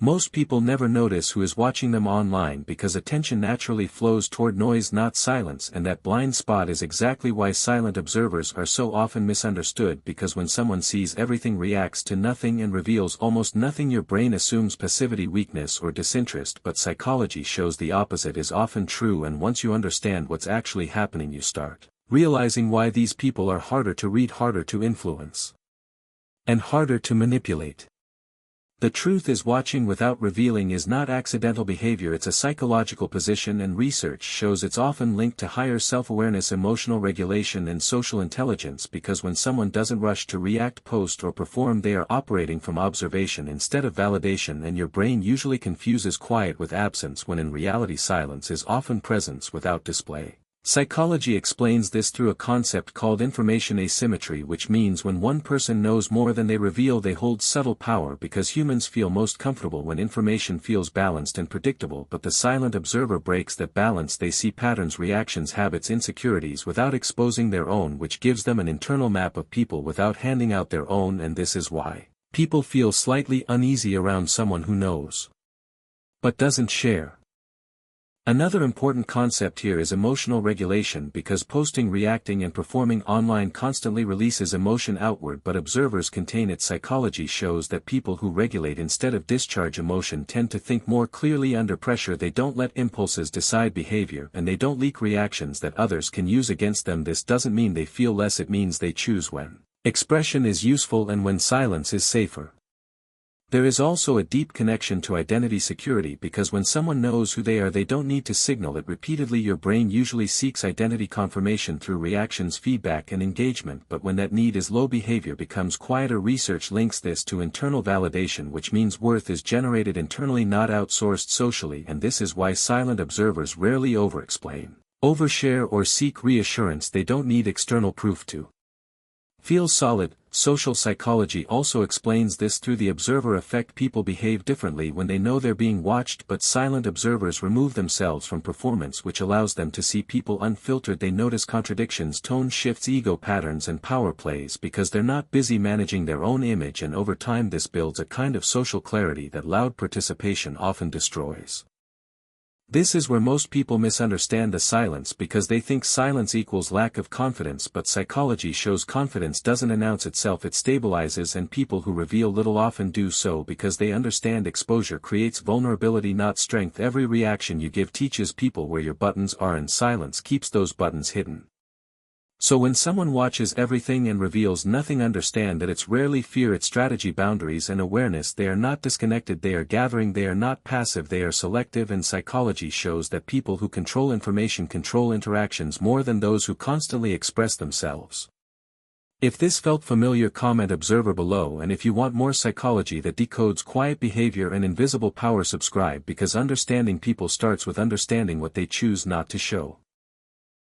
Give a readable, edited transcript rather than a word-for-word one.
Most people never notice who is watching them online because attention naturally flows toward noise, not silence, and that blind spot is exactly why silent observers are so often misunderstood, because when someone sees everything, reacts to nothing, and reveals almost nothing, your brain assumes passivity, weakness, or disinterest. But psychology shows the opposite is often true, and once you understand what's actually happening, you start realizing why these people are harder to read, harder to influence, and harder to manipulate. The truth is, watching without revealing is not accidental behavior, it's a psychological position, and research shows it's often linked to higher self-awareness, emotional regulation, and social intelligence, because when someone doesn't rush to react, post, or perform, they are operating from observation instead of validation, and your brain usually confuses quiet with absence, when in reality silence is often presence without display. Psychology explains this through a concept called information asymmetry, which means when one person knows more than they reveal, they hold subtle power, because humans feel most comfortable when information feels balanced and predictable. But the silent observer breaks that balance. They see patterns, reactions, habits, insecurities without exposing their own, which gives them an internal map of people without handing out their own. And this is why people feel slightly uneasy around someone who knows but doesn't share. Another important concept here is emotional regulation, because posting, reacting, and performing online constantly releases emotion outward, but observers contain it. Psychology shows that people who regulate instead of discharge emotion tend to think more clearly under pressure. They don't let impulses decide behavior, and they don't leak reactions that others can use against them. This doesn't mean they feel less, it means they choose when expression is useful and when silence is safer. There is also a deep connection to identity security, because when someone knows who they are, they don't need to signal it repeatedly. Your brain usually seeks identity confirmation through reactions, feedback, and engagement, but when that need is low, behavior becomes quieter. Research links this to internal validation, which means worth is generated internally, not outsourced socially, and this is why silent observers rarely overexplain, overshare, or seek reassurance. They don't need external proof to feel solid. Social psychology also explains this through the observer effect. People behave differently when they know they're being watched, but silent observers remove themselves from performance, which allows them to see people unfiltered. They notice contradictions, tone shifts, ego patterns, and power plays, because they're not busy managing their own image, and over time this builds a kind of social clarity that loud participation often destroys. This is where most people misunderstand the silence, because they think silence equals lack of confidence, but psychology shows confidence doesn't announce itself, it stabilizes, and people who reveal little often do so because they understand exposure creates vulnerability, not strength. Every reaction you give teaches people where your buttons are, and silence keeps those buttons hidden. So when someone watches everything and reveals nothing, understand that it's rarely fear, it's strategy, boundaries, and awareness. They are not disconnected, they are gathering, they are not passive, they are selective. And psychology shows that people who control information control interactions more than those who constantly express themselves. If this felt familiar, comment observer below, and if you want more psychology that decodes quiet behavior and invisible power, subscribe, because understanding people starts with understanding what they choose not to show.